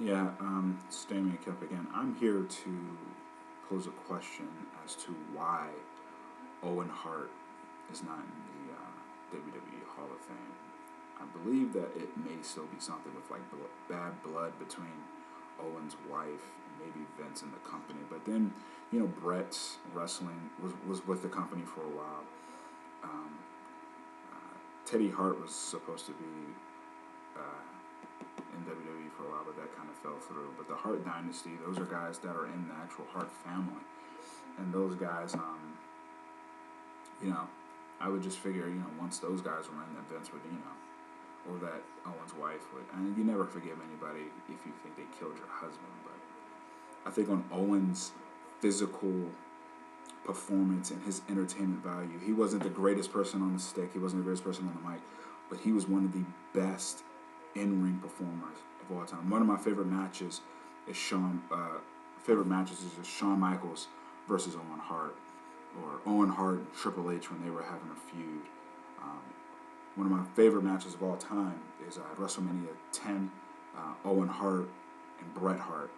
Yeah, it's Damien Kemp again. I'm here to pose a question as to why Owen Hart is not in the WWE Hall of Fame. I believe that it may still be something with like bad blood between Owen's wife and maybe Vince and the company. But then, Brett's wrestling was with the company for a while. Um, Teddy Hart was supposed to be in WWE for a while, but that kind of fell through. But the Hart Dynasty, those are guys that are in the actual Hart family, and those guys, I would just figure, once those guys were in, that Vince would, or that Owen's wife would. And you never forgive anybody if you think they killed your husband, but I think on Owen's physical performance and his entertainment value, he wasn't the greatest person on the stick, he wasn't the greatest person on the mic, but he was one of the best in-ring performers of all time. One of my favorite matches is Shawn Michaels versus Owen Hart, or Owen Hart and Triple H when they were having a feud. One of my favorite matches of all time is WrestleMania 10, Owen Hart and Bret Hart.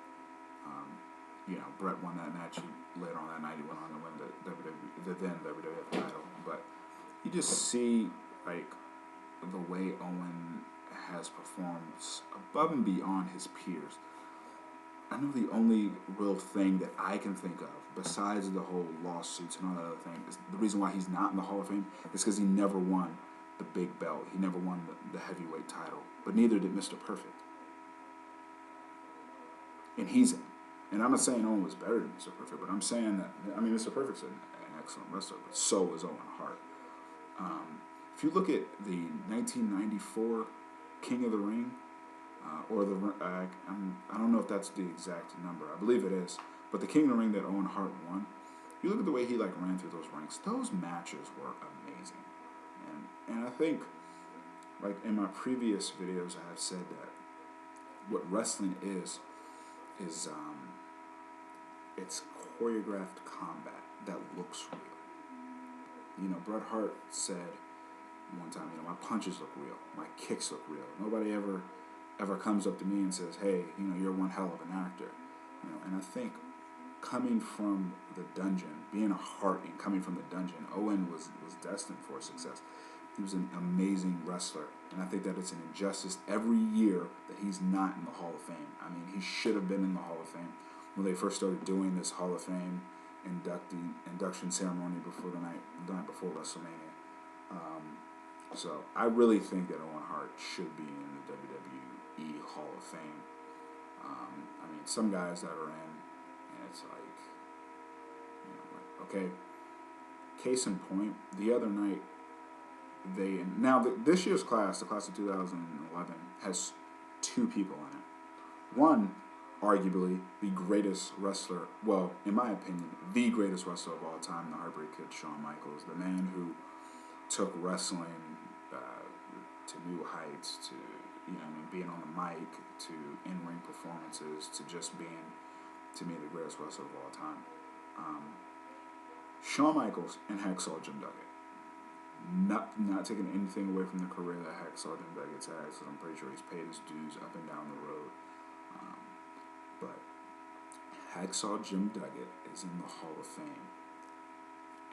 Bret won that match. Later on that night, he went on to win the then WWF title. But you just see like the way Owen has performed above and beyond his peers. I know the only real thing that I can think of, besides the whole lawsuits and all that other thing, is the reason why he's not in the Hall of Fame is because he never won the big belt. He never won the heavyweight title. But neither did Mr. Perfect. And he's in. And I'm not saying Owen was better than Mr. Perfect, but I'm saying that, Mr. Perfect's an excellent wrestler, but so is Owen Hart. If you look at the 1994 King of the Ring, I don't know if that's the exact number. I believe it is. But the King of the Ring that Owen Hart won, you look at the way he ran through those ranks. Those matches were amazing. And I think, like in my previous videos, I have said that what wrestling is it's choreographed combat that looks real. Bret Hart said one time, my punches look real, my kicks look real. Nobody ever comes up to me and says, hey, you're one hell of an actor. And I think coming from the dungeon, being a Hart and coming from the dungeon, Owen was destined for success. He was an amazing wrestler, and I think that it's an injustice every year that he's not in the Hall of Fame. He should have been in the Hall of Fame when they first started doing this Hall of Fame induction ceremony before the night before WrestleMania. So I really think that Owen Hart should be in the WWE Hall of Fame. Some guys that are in, and it's like, okay. Case in point, the other night, this year's class, the class of 2011, has two people in it. One, arguably the greatest wrestler, well, in my opinion, the greatest wrestler of all time, the Heartbreak Kid, Shawn Michaels, the man who took wrestling to new heights, to being on the mic, to in-ring performances, to just being, to me, the greatest wrestler of all time. Shawn Michaels and Hacksaw Jim Duggan. Not taking anything away from the career that Hacksaw Jim Duggan's had, because I'm pretty sure he's paid his dues up and down the road. But Hacksaw Jim Duggan is in the Hall of Fame,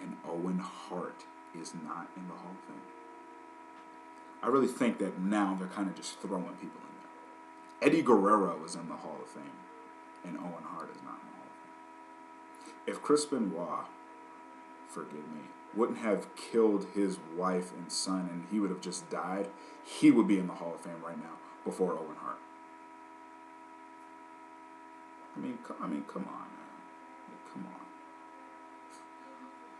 and Owen Hart is not in the Hall of Fame. I really think that now they're kind of just throwing people in there. Eddie Guerrero is in the Hall of Fame, and Owen Hart is not in the Hall of Fame. If Chris Benoit, forgive me, wouldn't have killed his wife and son and he would have just died, he would be in the Hall of Fame right now before Owen Hart. Come on, man. Come on.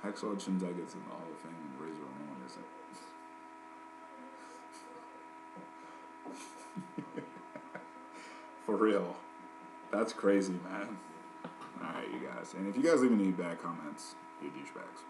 Hacksaw Jim Duggan's in the Hall of Fame and Razor Ramon isn't. For real. That's crazy, man. Alright, you guys. And if you guys leave any bad comments, you're douchebags.